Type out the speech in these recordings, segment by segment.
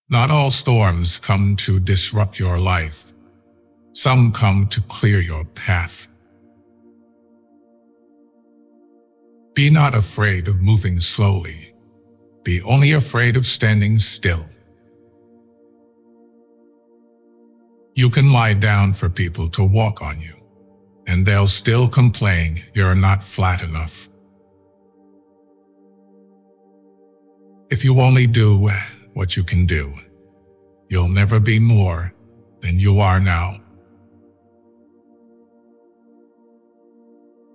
Not all storms come to disrupt your life. Some come to clear your path. Be not afraid of moving slowly. Be only afraid of standing still. You can lie down for people to walk on you, and they'll still complain you're not flat enough. If you only do what you can do, you'll never be more than you are now.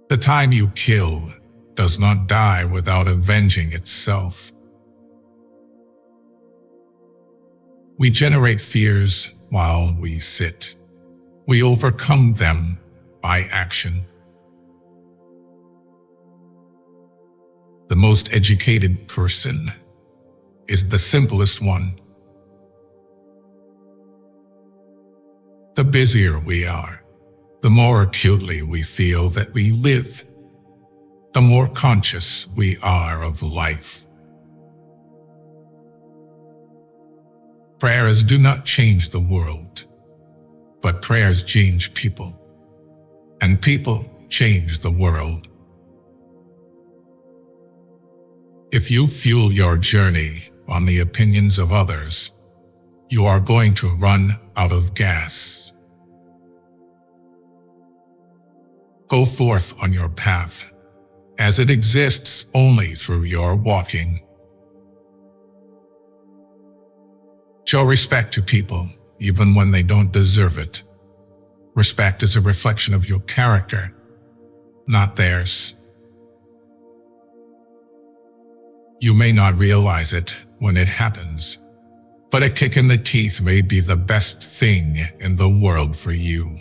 The time you kill does not die without avenging itself. We generate fears while we sit. We overcome them by action. The most educated person is the simplest one. The busier we are, the more acutely we feel that we live, the more conscious we are of life. Prayers do not change the world, but prayers change people, and people change the world. If you fuel your journey on the opinions of others, you are going to run out of gas. Go forth on your path, as it exists only through your walking. Show respect to people, even when they don't deserve it. Respect is a reflection of your character, not theirs. You may not realize it when it happens, but a kick in the teeth may be the best thing in the world for you.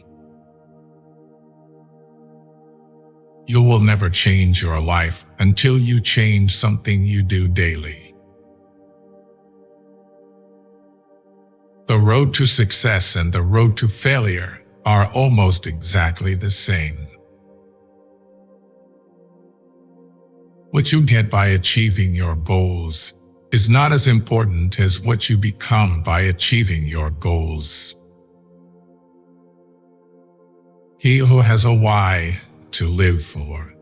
You will never change your life until you change something you do daily. The road to success and the road to failure are almost exactly the same. What you get by achieving your goals is not as important as what you become by achieving your goals. He who has a why to live for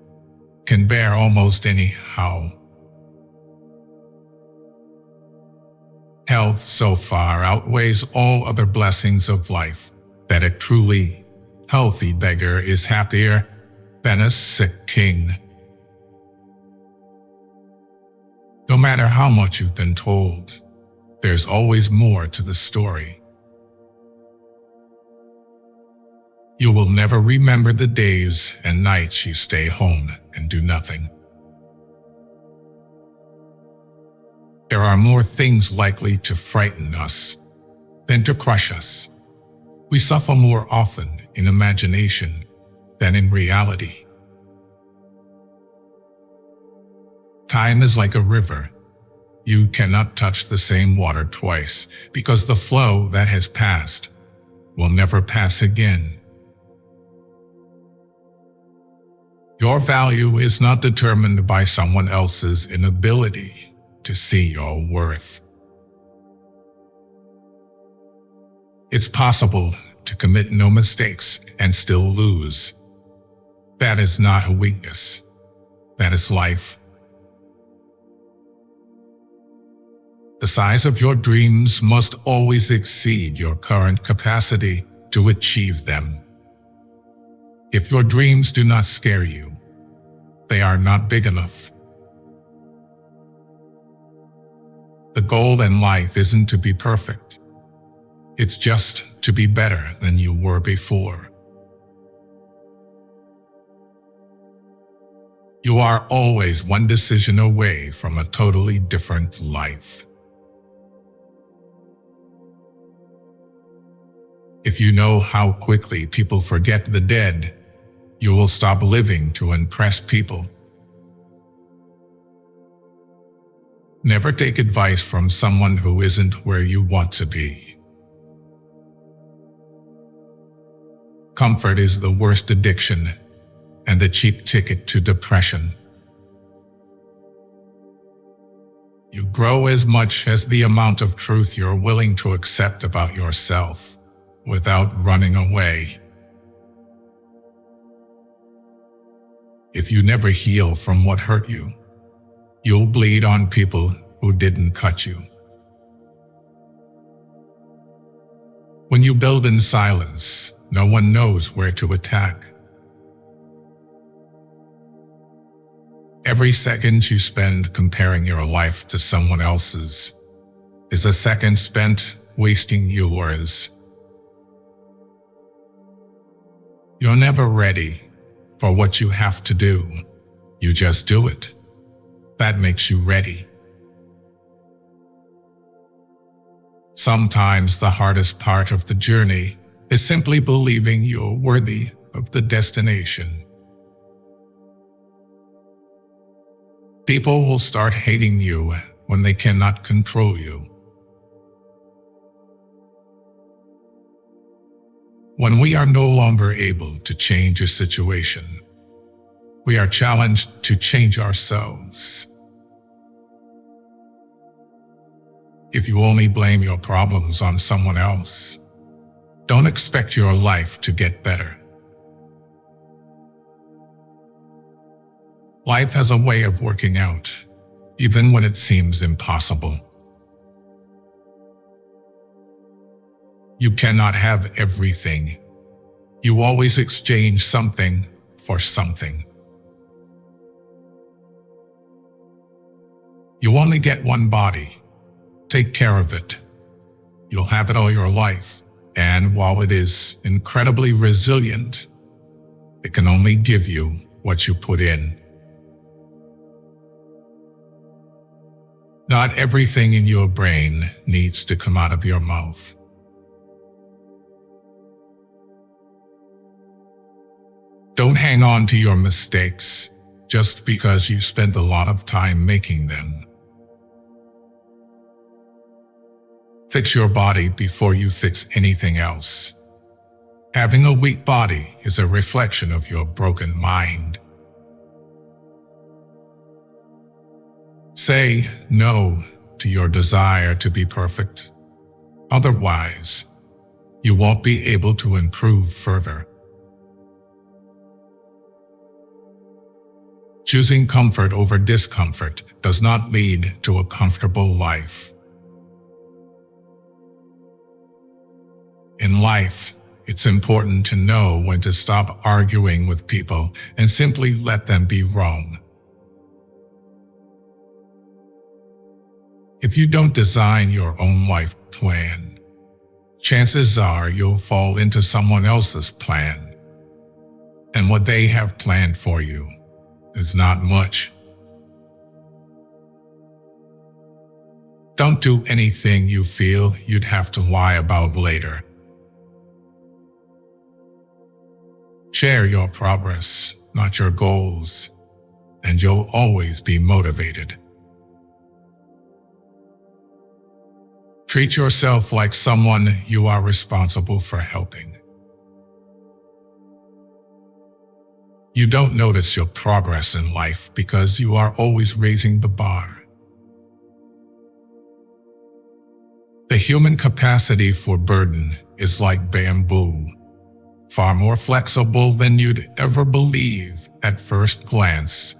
can bear almost any how. Health so far outweighs all other blessings of life that a truly healthy beggar is happier than a sick king. No matter how much you've been told, there's always more to the story. You will never remember the days and nights you stay home and do nothing. There are more things likely to frighten us than to crush us. We suffer more often in imagination than in reality. Time is like a river. You cannot touch the same water twice because the flow that has passed will never pass again. Your value is not determined by someone else's inability to see your worth. It's possible to commit no mistakes and still lose. That is not a weakness. That is life. The size of your dreams must always exceed your current capacity to achieve them. If your dreams do not scare you, they are not big enough. The goal in life isn't to be perfect. It's just to be better than you were before. You are always one decision away from a totally different life. If you know how quickly people forget the dead, you will stop living to impress people. Never take advice from someone who isn't where you want to be. Comfort is the worst addiction and the cheap ticket to depression. You grow as much as the amount of truth you're willing to accept about yourself without running away. If you never heal from what hurt you, you'll bleed on people who didn't cut you. When you build in silence, no one knows where to attack. Every second you spend comparing your life to someone else's is a second spent wasting yours. You're never ready for what you have to do. You just do it. That makes you ready. Sometimes the hardest part of the journey is simply believing you're worthy of the destination. People will start hating you when they cannot control you. When we are no longer able to change a situation, we are challenged to change ourselves. If you only blame your problems on someone else, don't expect your life to get better. Life has a way of working out, even when it seems impossible. You cannot have everything. You always exchange something for something. You only get one body. Take care of it. You'll have it all your life, and while it is incredibly resilient, it can only give you what you put in. Not everything in your brain needs to come out of your mouth. Don't hang on to your mistakes just because you spent a lot of time making them. Fix your body before you fix anything else. Having a weak body is a reflection of your broken mind. Say no to your desire to be perfect. Otherwise, you won't be able to improve further. Choosing comfort over discomfort does not lead to a comfortable life. In life, it's important to know when to stop arguing with people and simply let them be wrong. If you don't design your own life plan, chances are you'll fall into someone else's plan, and what they have planned for you is not much. Don't do anything you feel you'd have to lie about later. Share your progress, not your goals, and you'll always be motivated. Treat yourself like someone you are responsible for helping. You don't notice your progress in life because you are always raising the bar. The human capacity for burden is like bamboo, far more flexible than you'd ever believe at first glance.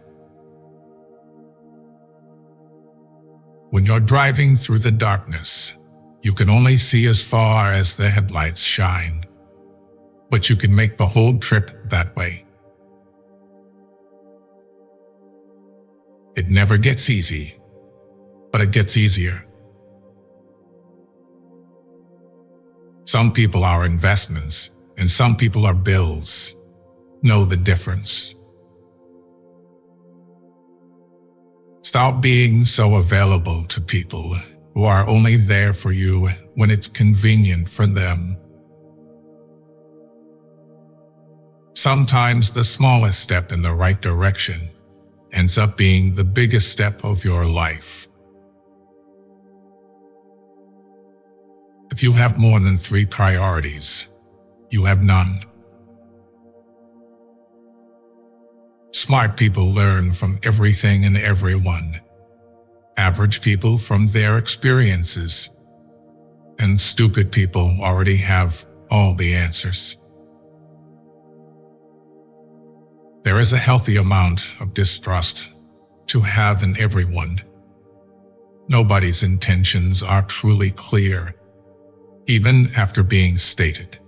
When you're driving through the darkness, you can only see as far as the headlights shine, but you can make the whole trip that way. It never gets easy, but it gets easier. Some people are investments, and some people are bills. Know the difference. Stop being so available to people who are only there for you when it's convenient for them. Sometimes the smallest step in the right direction ends up being the biggest step of your life. If you have more than 3 priorities, you have none. Smart people learn from everything and everyone, average people from their experiences, and stupid people already have all the answers. There is a healthy amount of distrust to have in everyone. Nobody's intentions are truly clear, even after being stated.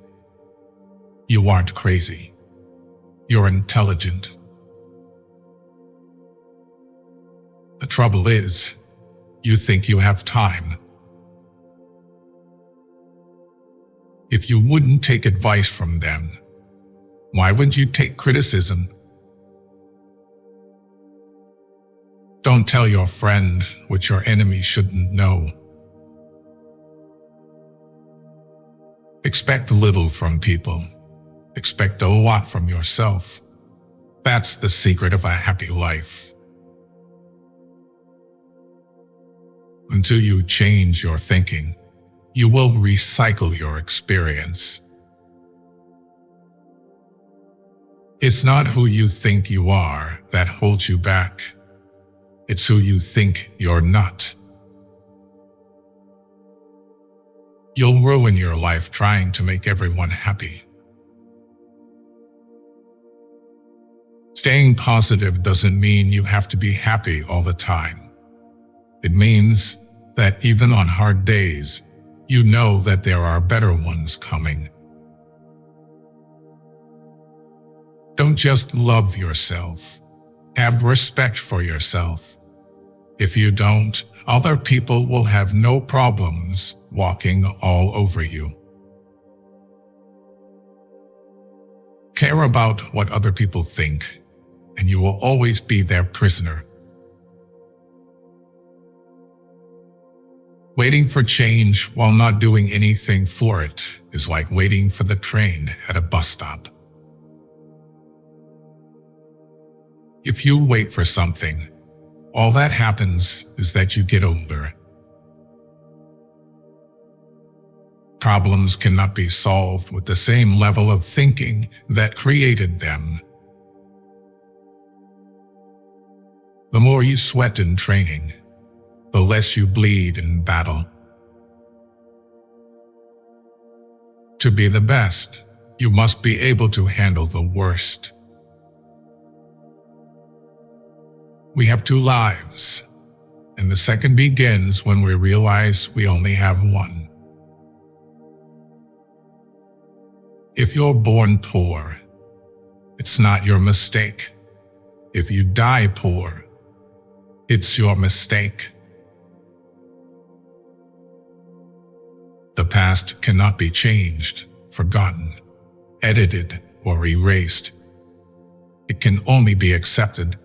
You aren't crazy. You're intelligent. The trouble is, you think you have time. If you wouldn't take advice from them, why would you take criticism? Don't tell your friend what your enemy shouldn't know. Expect little from people. Expect a lot from yourself. That's the secret of a happy life. Until you change your thinking, you will recycle your experience. It's not who you think you are that holds you back. It's who you think you're not. You'll ruin your life trying to make everyone happy. Staying positive doesn't mean you have to be happy all the time. It means that even on hard days, you know that there are better ones coming. Don't just love yourself. Have respect for yourself. If you don't, other people will have no problems walking all over you. Care about what other people think, and you will always be their prisoner. Waiting for change while not doing anything for it is like waiting for the train at a bus stop. If you wait for something, all that happens is that you get older. Problems cannot be solved with the same level of thinking that created them. The more you sweat in training, the less you bleed in battle. To be the best, you must be able to handle the worst. We have 2 lives, and the second begins when we realize we only have one. If you're born poor, it's not your mistake. If you die poor, it's your mistake. The past cannot be changed, forgotten, edited, or erased. It can only be accepted